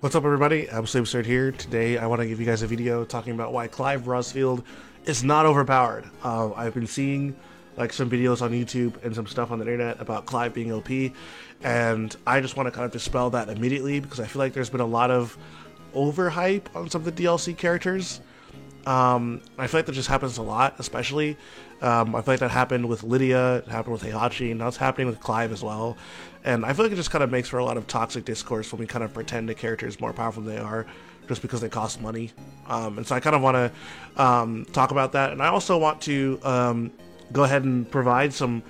What's up, everybody? I'm Absurd here. Today I want to give you guys a video talking about why Clive Rosfield is not overpowered. I've been seeing like some videos on YouTube and some stuff on the internet about Clive being OP, and I just want to kind of dispel that immediately because I feel like there's been a lot of overhype on some of the DLC characters. I feel like that just happens a lot, especially. I feel like that happened with Lydia, it happened with Heihachi, and now it's happening with Clive as well. And I feel like it just kind of makes for a lot of toxic discourse when we kind of pretend a character is more powerful than they are just because they cost money. And so I kind of want to talk about that. And I also want to go ahead and provide some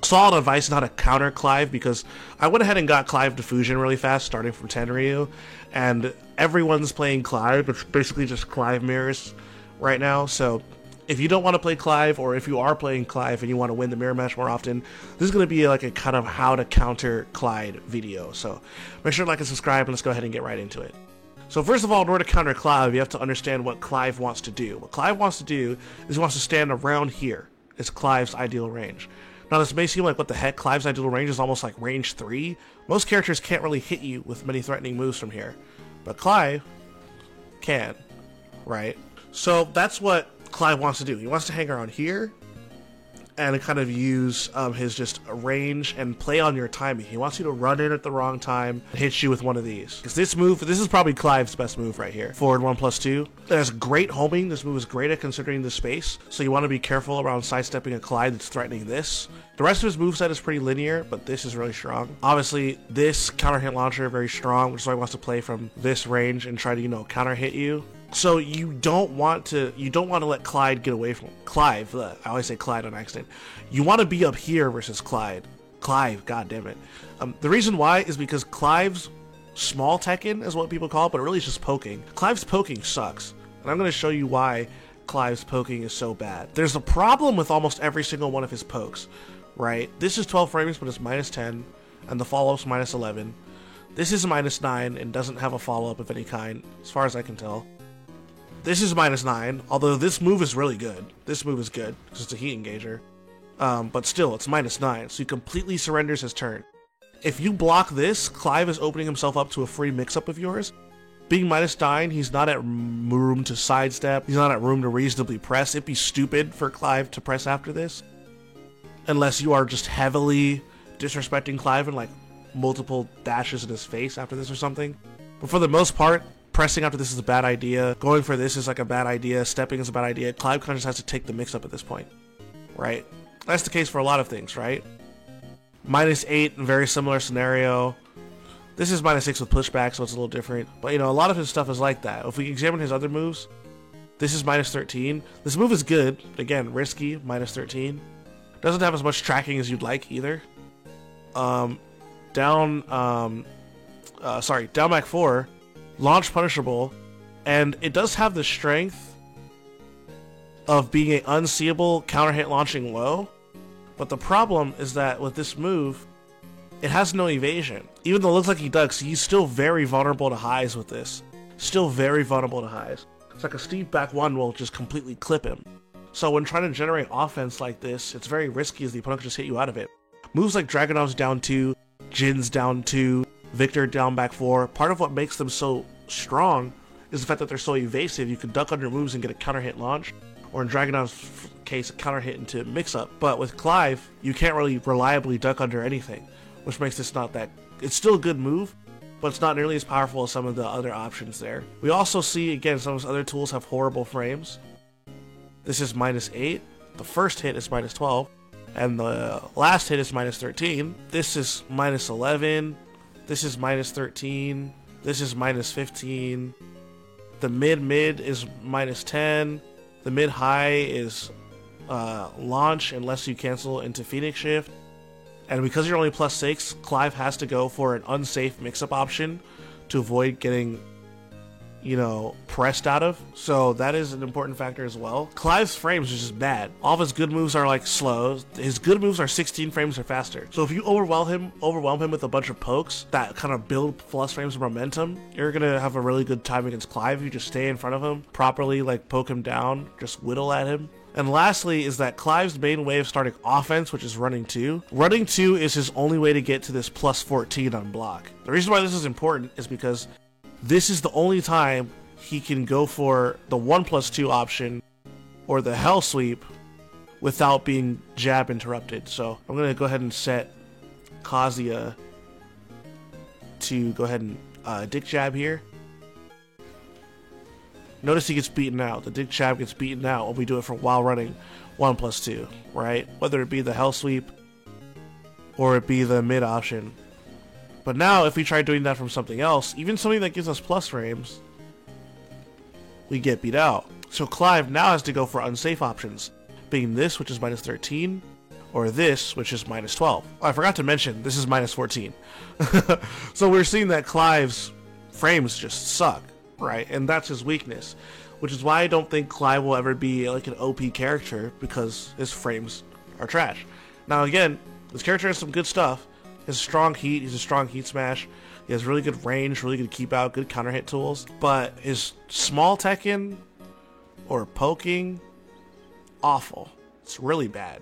solid advice on how to counter Clive, because I went ahead and got Clive Diffusion really fast, starting from Tenryu, and everyone's playing Clive. It's basically just Clive mirrors right now. So if you don't want to play Clive, or if you are playing Clive and you want to win the mirror match more often, this is going to be like a kind of how to counter Clive video. So make sure to like and subscribe, and let's go ahead and get right into it. So first of all, in order to counter Clive, you have to understand what Clive wants to do. What Clive wants to do is he wants to stand around here. It's Clive's ideal range. Now, this may seem like, what the heck, Clive's ideal range is almost like range 3. Most characters can't really hit you with many threatening moves from here, but Clive can, right? So that's what Clive wants to do. He wants to hang around here and kind of use his just range and play on your timing. He wants you to run in at the wrong time and hit you with one of these. Because this is probably Clive's best move right here. Forward 1+2. It has great homing. This move is great at considering the space, so you want to be careful around sidestepping a Clive that's threatening this. The rest of his moveset is pretty linear, but this is really strong. Obviously, this counter hit launcher very strong, which is why he wants to play from this range and try to, counter hit you. So you don't want to let Clyde get away from Clive. I always say Clyde on accident. You want to be up here versus Clive, god damn it. The reason why is because Clive's small Tekken is what people call it, but it really is just poking. Clive's poking sucks, and I'm going to show you why Clive's poking is so bad. There's a problem with almost every single one of his pokes, right? This is 12 frames, but it's -10, and the follow-up's -11. This is -9 and doesn't have a follow-up of any kind, as far as I can tell. This is -9, although this move is really good. This move is good, because it's a heat engager. But still, it's -9, so he completely surrenders his turn. If you block this, Clive is opening himself up to a free mix-up of yours. Being -9, he's not at room to sidestep, he's not at room to reasonably press. It'd be stupid for Clive to press after this, unless you are just heavily disrespecting Clive and like multiple dashes in his face after this or something. But for the most part, pressing after this is a bad idea. Going for this is like a bad idea. Stepping is a bad idea. Clive kind of just has to take the mix-up at this point, right? That's the case for a lot of things, right? -8, very similar scenario. This is -6 with pushback, so it's a little different. But, a lot of his stuff is like that. If we examine his other moves, this is -13. This move is good. Again, risky, -13. Doesn't have as much tracking as you'd like either. Down back 4. Launch punishable, and it does have the strength of being an unseeable counter hit launching low, but the problem is that with this move, it has no evasion. Even though it looks like he ducks, he's still very vulnerable to highs with this. Still very vulnerable to highs. It's like a Steve back 1 will just completely clip him. So when trying to generate offense like this, it's very risky as the opponent can just hit you out of it. Moves like Dragunov's down 2, Jin's down 2, Victor down back 4. Part of what makes them so strong is the fact that they're so evasive. You can duck under moves and get a counter hit launch, or in Dragunov's case, a counter hit into mix up. But with Clive, you can't really reliably duck under anything, which makes this not that. It's still a good move, but it's not nearly as powerful as some of the other options there. We also see, again, some of his other tools have horrible frames. This is -8. The first hit is -12, and the last hit is -13. This is -11. This is -13, this is -15, the mid is -10, the mid-high is launch unless you cancel into Phoenix Shift, and because you're only +6, Clive has to go for an unsafe mix-up option to avoid getting, pressed out of, so that is an important factor as well. Clive's frames are just bad. All of his good moves are like slow. His good moves are 16 frames or faster. So if you overwhelm him with a bunch of pokes that kind of build plus frames of momentum, you're gonna have a really good time against Clive. You just stay in front of him properly, like poke him down, just whittle at him. And lastly is that Clive's main way of starting offense, which is running 2. Running 2 is his only way to get to this +14 on block. The reason why this is important is because this is the only time he can go for the 1+2 option or the Hell Sweep without being jab interrupted. So I'm going to go ahead and set Kazuya to go ahead and Dick Jab here. Notice he gets beaten out. The Dick Jab gets beaten out when we do it while running 1+2, right? Whether it be the Hell Sweep or it be the mid option. But now if we try doing that from something else, even something that gives us plus frames, we get beat out. So Clive now has to go for unsafe options, being this, which is -13, or this, which is -12. Oh, I forgot to mention, this is -14. So we're seeing that Clive's frames just suck, right? And that's his weakness, which is why I don't think Clive will ever be like an OP character, because his frames are trash. Now again, this character has some good stuff. He has strong heat, he's a strong heat smash, he has really good range, really good keep out, good counter hit tools, but his small Tekken or poking, awful. It's really bad.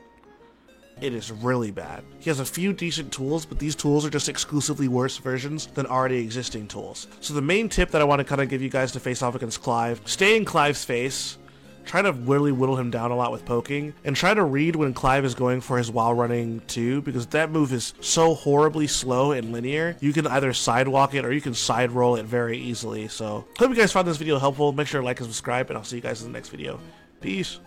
It is really bad. He has a few decent tools, but these tools are just exclusively worse versions than already existing tools. So the main tip that I want to kind of give you guys to face off against Clive, stay in Clive's face, try to really whittle him down a lot with poking, and try to read when Clive is going for his while running too, because that move is so horribly slow and linear. You can either sidewalk it or you can side roll it very easily. So hope you guys found this video helpful. Make sure to like and subscribe, and I'll see you guys in the next video. Peace.